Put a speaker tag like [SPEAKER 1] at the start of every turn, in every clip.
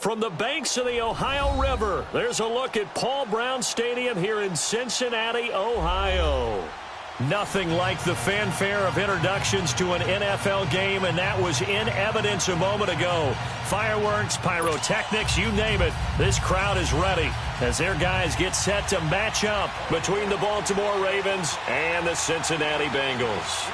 [SPEAKER 1] From the banks of the Ohio River, there's a look at Paul Brown Stadium here in Cincinnati, Ohio. Nothing like the fanfare of introductions to an NFL game, and that was in evidence a moment ago. Fireworks, pyrotechnics, you name it. This crowd is ready as their guys get set to match up between the Baltimore Ravens and the Cincinnati Bengals.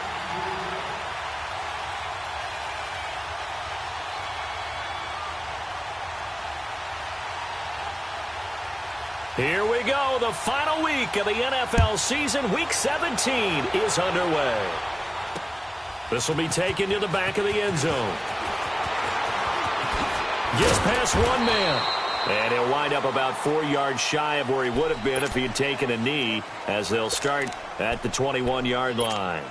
[SPEAKER 1] Here we go. The final week of the NFL season. Week 17 is underway. This will be taken to the back of the end zone. Gets past one man. And he'll wind up about 4 yards shy of where he would have been if he had taken a knee, as they'll start at the 21-yard line.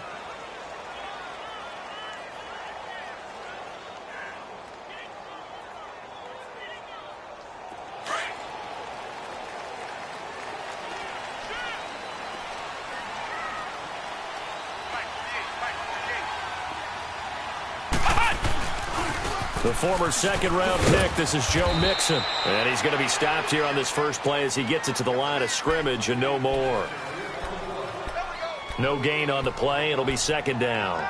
[SPEAKER 1] The former second-round pick, this is Joe Mixon. And he's going to be stopped here on this first play as he gets it to the line of scrimmage and no more. No gain on the play. It'll be second down.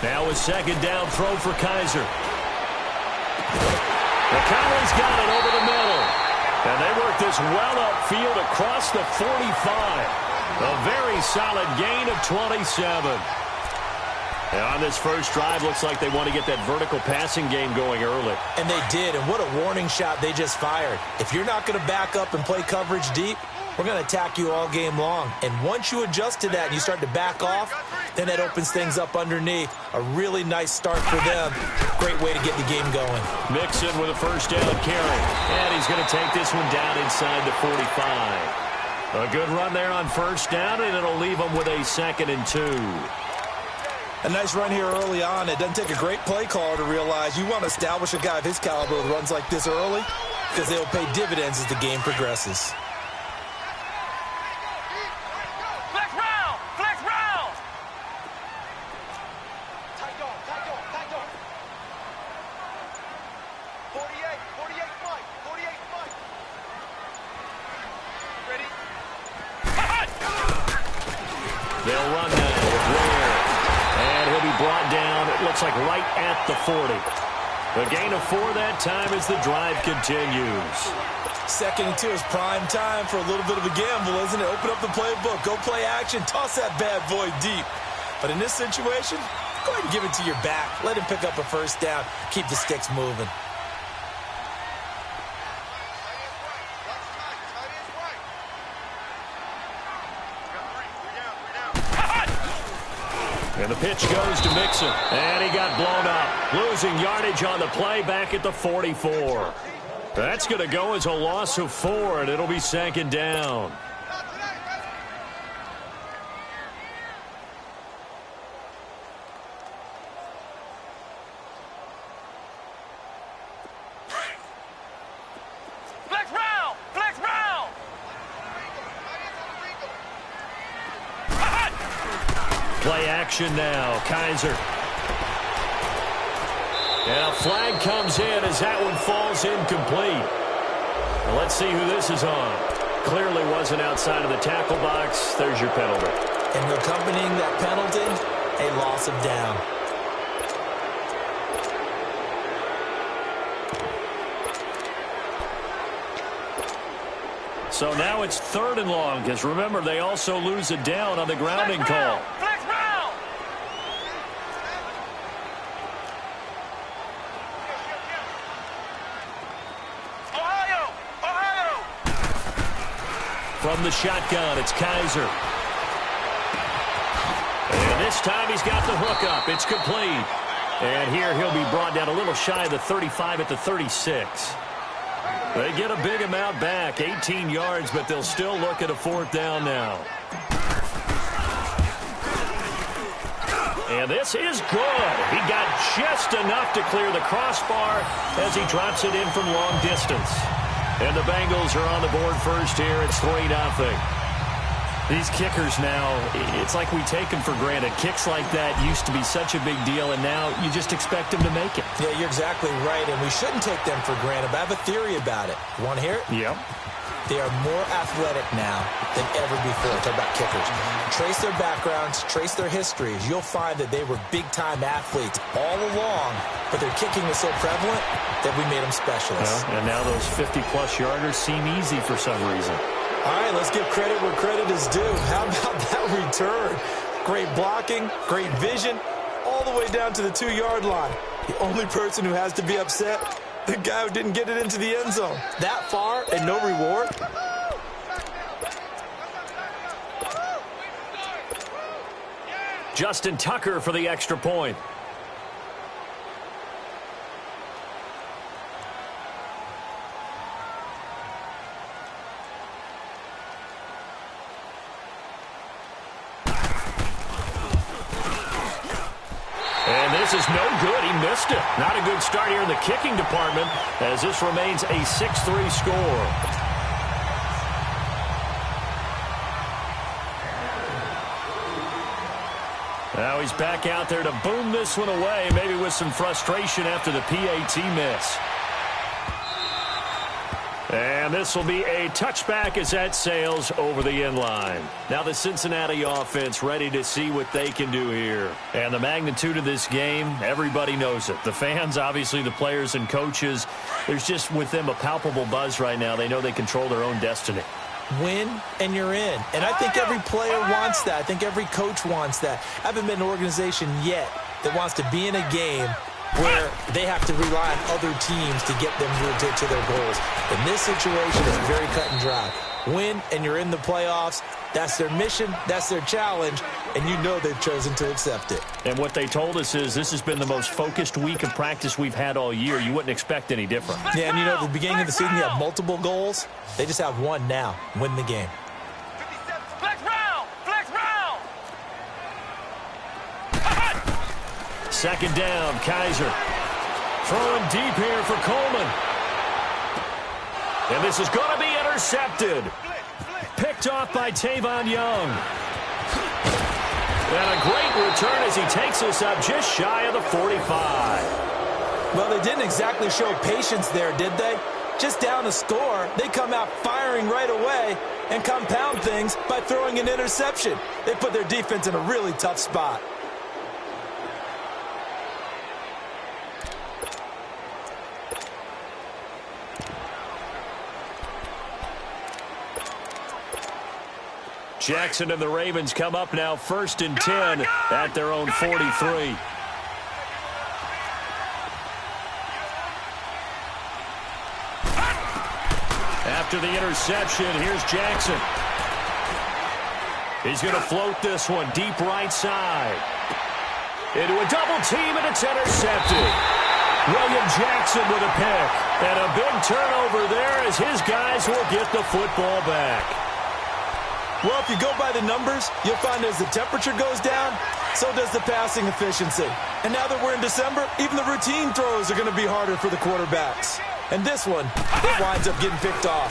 [SPEAKER 1] Now a second down throw for Kaiser. McConnell's got it over the middle. And they work this well upfield across the 45. A very solid gain of 27. And on this first drive, looks like they want to get that vertical passing game going early.
[SPEAKER 2] And they did, and what a warning shot they just fired. If you're not going to back up and play coverage deep, we're going to attack you all game long. And once you adjust to that and you start to back off, then that opens things up underneath. A really nice start for them. Great way to get the game going.
[SPEAKER 1] Mixon with a first down carry. And he's going to take this one down inside the 45. A good run there on first down, and it'll leave them with a 2nd and 2.
[SPEAKER 2] A nice run here early on. It doesn't take a great play caller to realize you want to establish a guy of his caliber with runs like this early, because they'll pay dividends as the game progresses.
[SPEAKER 1] They'll run now with Ware. And he'll be brought down, it looks like right at the 40. A gain of 4 that time as the drive continues.
[SPEAKER 2] 2nd and 2 is prime time for a little bit of a gamble, isn't it? Open up the playbook, go play action, toss that bad boy deep. But in this situation, go ahead and give it to your back. Let him pick up a first down. Keep the sticks moving.
[SPEAKER 1] And the pitch goes to Mixon. And he got blown up. Losing yardage on the play back at the 44. That's going to go as a loss of 4, and it'll be 2nd down. Play action now. Kaiser. And a flag comes in as that one falls incomplete. Well, let's see who this is on. Clearly wasn't outside of the tackle box. There's your penalty.
[SPEAKER 2] And accompanying that penalty, a loss of down.
[SPEAKER 1] So now it's 3rd and long, because remember, they also lose a down on the grounding call. From the shotgun, it's Kaiser. And this time he's got the hook up. It's complete. And here he'll be brought down a little shy of the 35 at the 36. They get a big amount back, 18 yards, but they'll still look at a 4th down now. And this is good. He got just enough to clear the crossbar as he drops it in from long distance. And the Bengals are on the board first here. It's 3-0. These kickers now, it's like we take them for granted. Kicks like that used to be such a big deal, and now you just expect them to make it.
[SPEAKER 2] Yeah, you're exactly right, and we shouldn't take them for granted, but I have a theory about it. You want to hear it?
[SPEAKER 1] Yep.
[SPEAKER 2] They are more athletic now than ever before. Talk about kickers. Trace their backgrounds, trace their histories. You'll find that they were big-time athletes all along, but their kicking was so prevalent that we made them specialists.
[SPEAKER 1] Well, and now those 50-plus yarders seem easy for some reason.
[SPEAKER 2] All right, let's give credit where credit is due. How about that return? Great blocking, great vision, all the way down to the 2-yard line. The only person who has to be upset, the guy who didn't get it into the end zone. That far and no reward?
[SPEAKER 1] Justin Tucker for the extra point. And this is no good. He missed it. Not a good start here in the kicking department as this remains a 6-3 score. Now he's back out there to boom this one away, maybe with some frustration after the PAT miss. And this will be a touchback as that sails over the end line. Now the Cincinnati offense ready to see what they can do here. And the magnitude of this game, everybody knows it. The fans, obviously the players and coaches, there's just with them a palpable buzz right now. They know they control their own destiny.
[SPEAKER 2] Win and you're in. And I think every player wants that. I think every coach wants that. I haven't been an organization yet that wants to be in a game where they have to rely on other teams to get them to their goals. In this situation, it's very cut and dry. Win, and you're in the playoffs. That's their mission. That's their challenge. And you know they've chosen to accept it.
[SPEAKER 1] And what they told us is this has been the most focused week of practice we've had all year. You wouldn't expect any different.
[SPEAKER 2] Yeah, and you know, at the beginning of the season, you have multiple goals. They just have one now. Win the game.
[SPEAKER 3] Flex round! Flex round!
[SPEAKER 1] Second down, Kaiser. Throwing deep here for Coleman. And this is going to be intercepted. Picked off by Tavon Young. And a great return as he takes us up just shy of the 45.
[SPEAKER 2] Well, they didn't exactly show patience there, did they? Just down a score, they come out firing right away and compound things by throwing an interception. They put their defense in a really tough spot.
[SPEAKER 1] Jackson and the Ravens come up now 1st and 10 at their own 43. After the interception, here's Jackson. He's going to float this one deep right side. Into a double team, and it's intercepted. William Jackson with a pick. And a big turnover there as his guys will get the football back.
[SPEAKER 2] Well, if you go by the numbers, you'll find as the temperature goes down, so does the passing efficiency. And now that we're in December, even the routine throws are going to be harder for the quarterbacks. And this one, it winds up getting picked off.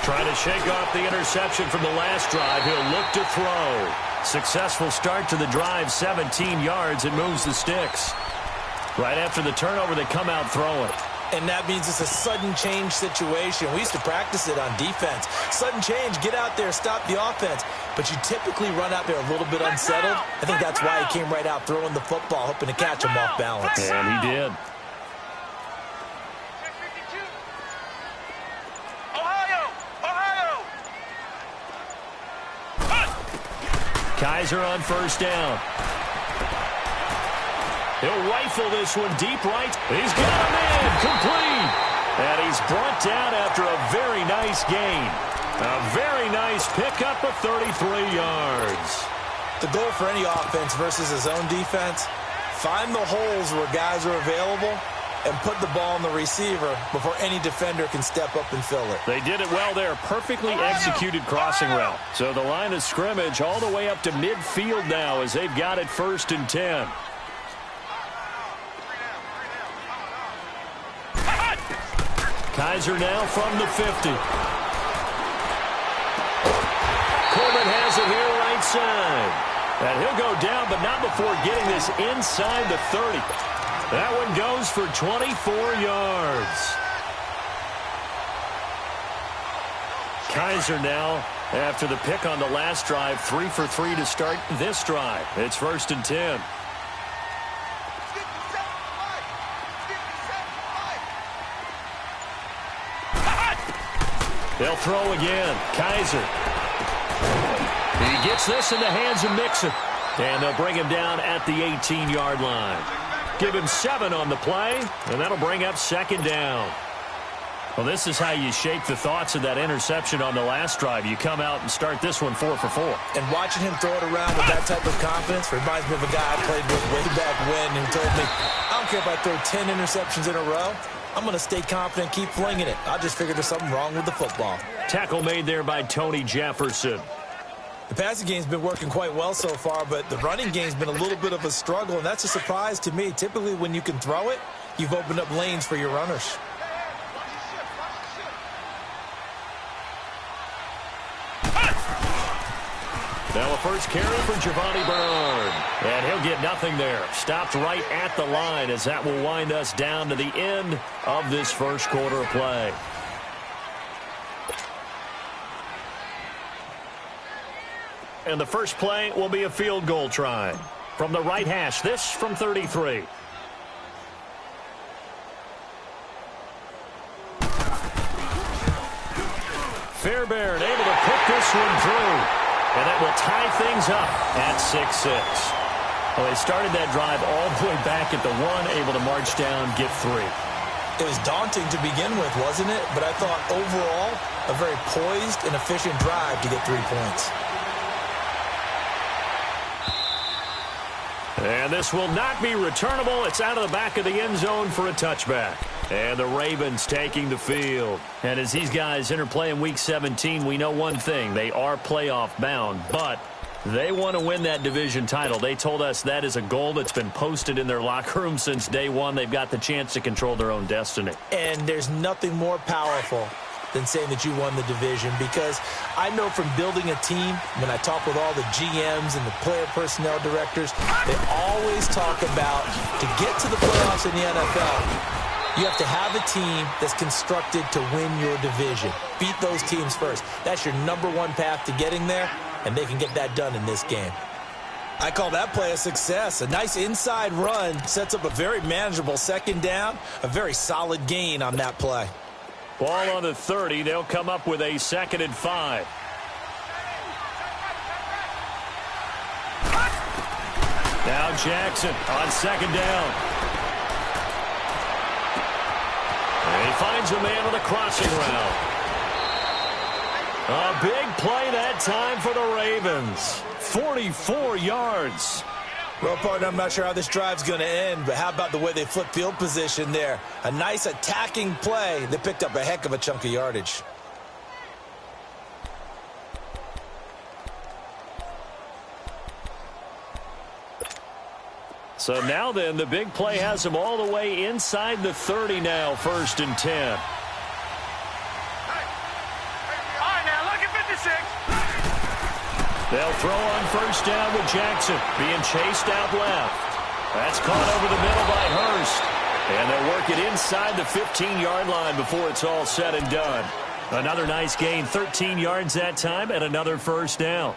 [SPEAKER 1] Trying to shake off the interception from the last drive. He'll look to throw. Successful start to the drive, 17 yards, and moves the sticks. Right after the turnover, they come out throwing.
[SPEAKER 2] And that means it's a sudden change situation. We used to practice it on defense. Sudden change, get out there, stop the offense. But you typically run out there a little bit unsettled. I think that's why he came right out throwing the football, hoping to catch him off balance.
[SPEAKER 1] And he did. Kaiser on first down. He'll rifle this one deep right. He's got him in. Complete. And he's brought down after a very nice gain. A very nice pickup of 33 yards.
[SPEAKER 2] The goal for any offense versus his own defense, find the holes where guys are available and put the ball on the receiver before any defender can step up and fill it.
[SPEAKER 1] They did it well there. Perfectly executed crossing route. So the line of scrimmage all the way up to midfield now as they've got it 1st and 10. Kaiser now from the 50. Corbin has it here right side. And he'll go down, but not before getting this inside the 30. That one goes for 24 yards. Kaiser now, after the pick on the last drive, 3 for 3 to start this drive. It's 1st and 10. They'll throw again. Kaiser. He gets this in the hands of Mixon. And they'll bring him down at the 18-yard line. Give him 7 on the play, and that'll bring up 2nd down. Well, this is how you shake the thoughts of that interception on the last drive. You come out and start this one 4 for 4.
[SPEAKER 2] And watching him throw it around with that type of confidence reminds me of a guy I played with way back when who told me, I don't care if I throw 10 interceptions in a row. I'm going to stay confident, keep flinging it. I just figured there's something wrong with the football.
[SPEAKER 1] Tackle made there by Tony Jefferson.
[SPEAKER 2] The passing game's been working quite well so far, but the running game's been a little bit of a struggle, and that's a surprise to me. Typically, when you can throw it, you've opened up lanes for your runners.
[SPEAKER 1] Now a first carry for Giovanni Bernard. And he'll get nothing there. Stopped right at the line as that will wind us down to the end of this first quarter of play. And the first play will be a field goal try. From the right hash, this from 33. Fairbairn able to put this one through. And that will tie things up at 6-6. Well, they started that drive all the way back at the 1, able to march down, get 3.
[SPEAKER 2] It was daunting to begin with, wasn't it? But I thought overall, a very poised and efficient drive to get 3 points.
[SPEAKER 1] And this will not be returnable. It's out of the back of the end zone for a touchback. And the Ravens taking the field. And as these guys interplay in Week 17, we know one thing. They are playoff bound, but they want to win that division title. They told us that is a goal that's been posted in their locker room since day one. They've got the chance to control their own destiny.
[SPEAKER 2] And there's nothing more powerful than saying that you won the division, because I know from building a team, when I talk with all the GMs and the player personnel directors, they always talk about to get to the playoffs in the NFL, you have to have a team that's constructed to win your division. Beat those teams first. That's your #1 path to getting there, and they can get that done in this game. I call that play a success. A nice inside run sets up a very manageable 2nd down, a very solid gain on that play.
[SPEAKER 1] Ball on the 30. They'll come up with a 2nd and 5. Now Jackson on 2nd down. And he finds a man on the crossing route. A big play that time for the Ravens. 44 yards.
[SPEAKER 2] Well, partner, I'm not sure how this drive's going to end, but how about the way they flipped field position there? A nice attacking play that picked up a heck of a chunk of yardage.
[SPEAKER 1] So now then, the big play has them all the way inside the 30 now, 1st and 10.
[SPEAKER 3] All right, now look at 56.
[SPEAKER 1] They'll throw on 1st down with Jackson being chased out left. That's caught over the middle by Hurst. And they'll work it inside the 15-yard line before it's all said and done. Another nice gain, 13 yards that time, and another 1st down.